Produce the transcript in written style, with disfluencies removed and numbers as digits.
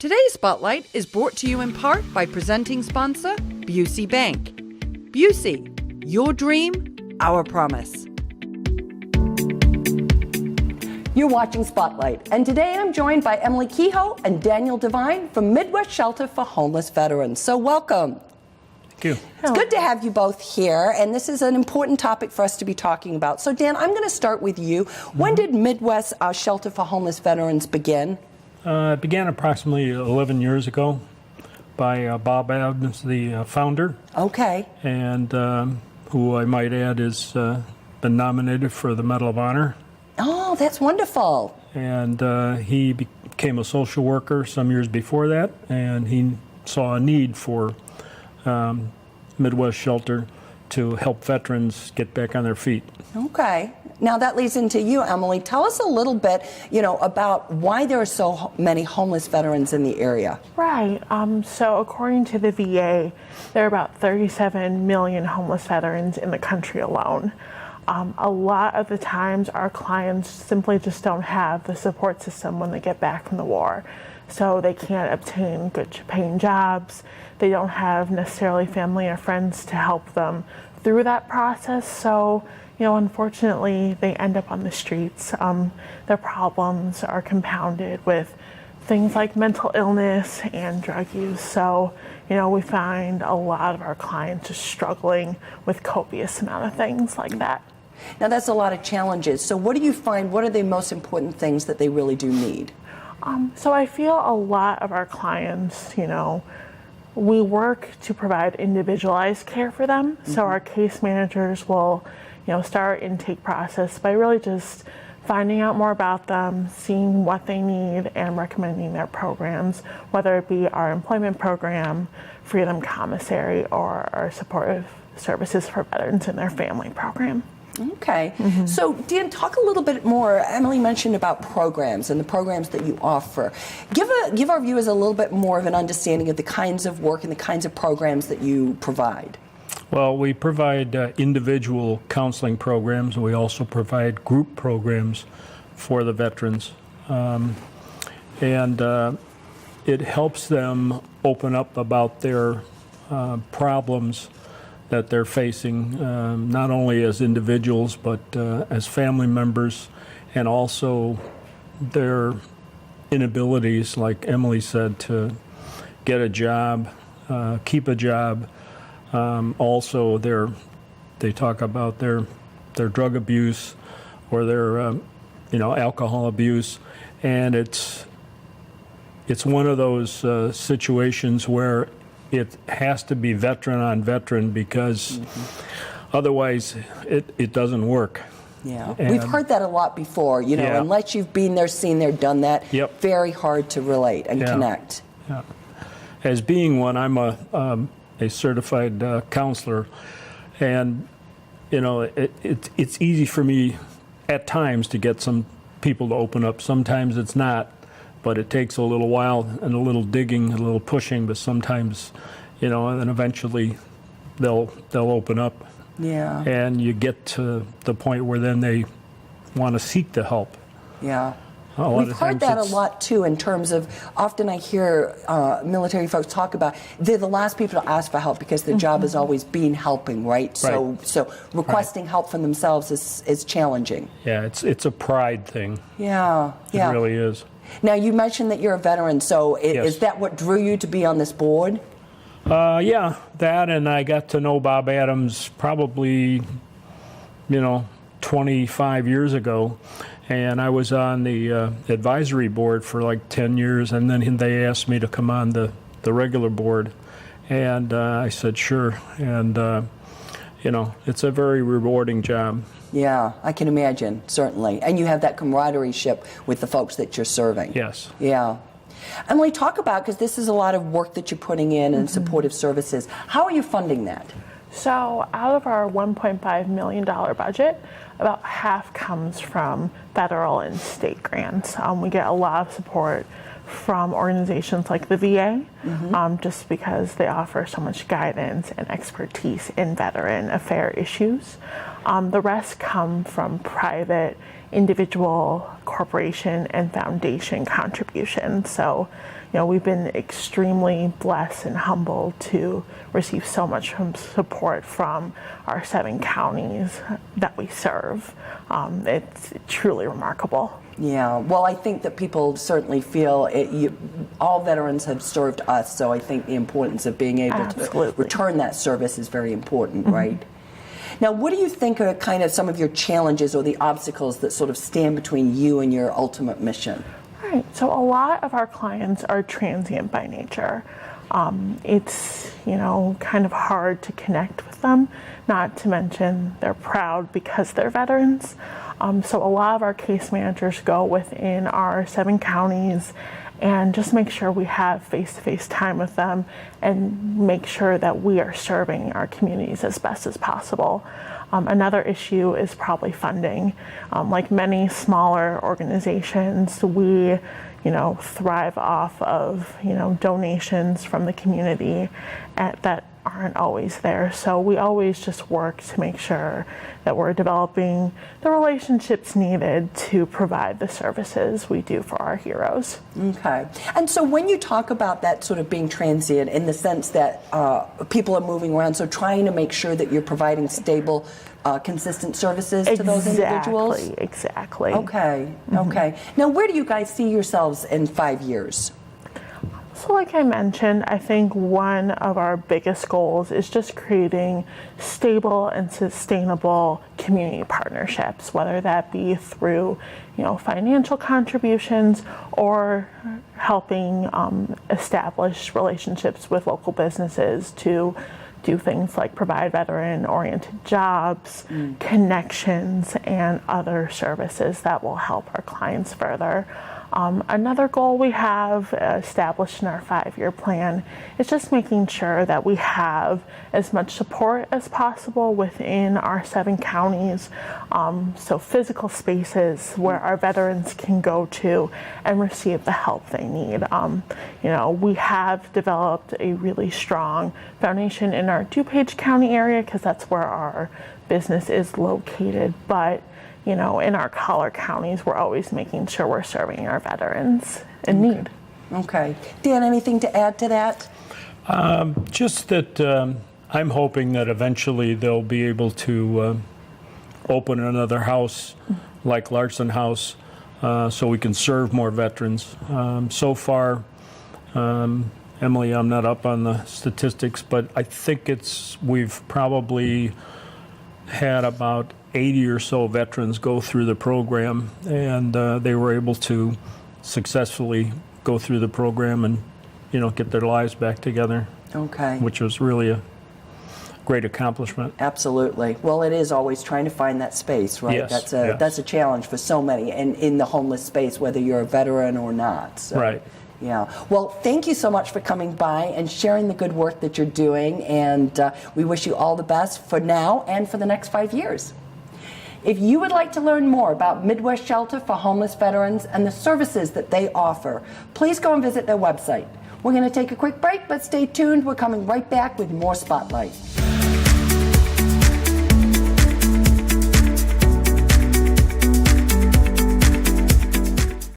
Today's Spotlight is brought to you in part by presenting sponsor, Busey Bank. Busey, your dream, our promise. You're watching Spotlight, and today I'm joined by Emily Kehoe and Daniel Devine from Midwest Shelter for Homeless Veterans. So welcome. Thank you. It's good to have you both here, and this is an important topic for us to be talking about. So Dan, I'm going to start with you. When did Midwest Shelter for Homeless Veterans begin? It began approximately 11 years ago by Bob Adams, the founder. Okay. And who I might add has been nominated for the Medal of Honor. Oh, that's wonderful. And he became a social worker some years before that, and he saw a need for Midwest Shelter to help veterans get back on their feet. Okay. Now that leads into you, Emily. Tell us a little bit, about why there are so many homeless veterans in the area. Right. So according to the VA, there are about 37 million homeless veterans in the country alone. A lot of the times our clients simply just don't have the support system when they get back from the war. So they can't obtain good paying jobs. They don't have necessarily family or friends to help them through that process. So, unfortunately, they end up on the streets. Their problems are compounded with things like mental illness and drug use. So, we find a lot of our clients are struggling with copious amount of things like that. Now that's a lot of challenges. So what do you find, what are the most important things that they really do need? So I feel a lot of our clients, we work to provide individualized care for them. So our case managers will, start our intake process by really just finding out more about them, seeing what they need, and recommending their programs, whether it be our employment program, Freedom Commissary, or our supportive services for veterans in their family program. Okay. So, Dan, talk a little bit more. Emily mentioned about programs and the programs that you offer. Give our viewers a little bit more of an understanding of the kinds of work and the kinds of programs that you provide. Well, we provide individual counseling programs. We also provide group programs for the veterans. And it helps them open up about their problems that they're facing, not only as individuals, but as family members, and also their inabilities, like Emily said, to get a job, keep a job. Also, they talk about their drug abuse or their alcohol abuse, and it's one of those situations where it has to be veteran on veteran, because otherwise it doesn't work. Yeah, and we've heard that a lot before, unless you've been there, seen there, done that, very hard to relate and connect. Yeah. As being one, I'm a certified counselor, and it's easy for me at times to get some people to open up. Sometimes it's not. But it takes a little while and a little digging, a little pushing, but sometimes, and eventually they'll open up. Yeah. And you get to the point where then they want to seek the help. Yeah. We've heard that a lot too, in terms of, often I hear military folks talk about they're the last people to ask for help because their job has always been helping, right? So requesting help from themselves is challenging. Yeah, it's a pride thing. Yeah. It really is. Now, you mentioned that you're a veteran, so is that what drew you to be on this board? Yeah, that, and I got to know Bob Adams probably, 25 years ago, and I was on the advisory board for like 10 years, and then they asked me to come on the regular board, and I said sure, and it's a very rewarding job. Yeah, I can imagine, certainly. And you have that camaraderie-ship with the folks that you're serving. Yes. Yeah. Emily, talk about, because this is a lot of work that you're putting in and supportive services. How are you funding that? So out of our $1.5 million budget, about half comes from federal and state grants. We get a lot of support from organizations like the VA, just because they offer so much guidance and expertise in veteran affair issues. The rest come from private, individual, corporation, and foundation contributions. So, we've been extremely blessed and humbled to receive so much support from our 7 counties that we serve. It's truly remarkable. Yeah, well, I think that people certainly feel all veterans have served us, so I think the importance of being able to return that service is very important, right? Now, what do you think are kind of some of your challenges or the obstacles that sort of stand between you and your ultimate mission? Right, so a lot of our clients are transient by nature. It's, kind of hard to connect with them, not to mention they're proud because they're veterans. So a lot of our case managers go within our 7 counties and just make sure we have face-to-face time with them and make sure that we are serving our communities as best as possible. Another issue is probably funding. Like many smaller organizations, we thrive off of, donations from the community that aren't always there. So we always just work to make sure that we're developing the relationships needed to provide the services we do for our heroes. Okay. And so when you talk about that sort of being transient in the sense that people are moving around, so trying to make sure that you're providing stable, consistent services to those individuals? Exactly. Okay. Okay. Now, where do you guys see yourselves in 5 years? So like I mentioned, I think one of our biggest goals is just creating stable and sustainable community partnerships, whether that be through, financial contributions or helping establish relationships with local businesses to do things like provide veteran-oriented jobs, connections, and other services that will help our clients further. Another goal we have established in our 5-year plan is just making sure that we have as much support as possible within our 7 counties. So physical spaces where our veterans can go to and receive the help they need. We have developed a really strong foundation in our DuPage County area because that's where our business is located, but in our collar counties, we're always making sure we're serving our veterans in need. Okay. Dan, anything to add to that? Just that I'm hoping that eventually they'll be able to open another house like Larson House so we can serve more veterans. So far, Emily, I'm not up on the statistics, but I think we've probably had about 80 or so veterans go through the program, and they were able to successfully go through the program and, get their lives back together. Okay. Which was really a great accomplishment. Absolutely. Well, it is always trying to find that space, right? Yes, that's a challenge for so many, and in the homeless space, whether you're a veteran or not. So, right. Yeah. Well, thank you so much for coming by and sharing the good work that you're doing, and we wish you all the best for now and for the next 5 years. If you would like to learn more about Midwest Shelter for Homeless Veterans and the services that they offer, please go and visit their website. We're going to take a quick break, but stay tuned. We're coming right back with more Spotlight.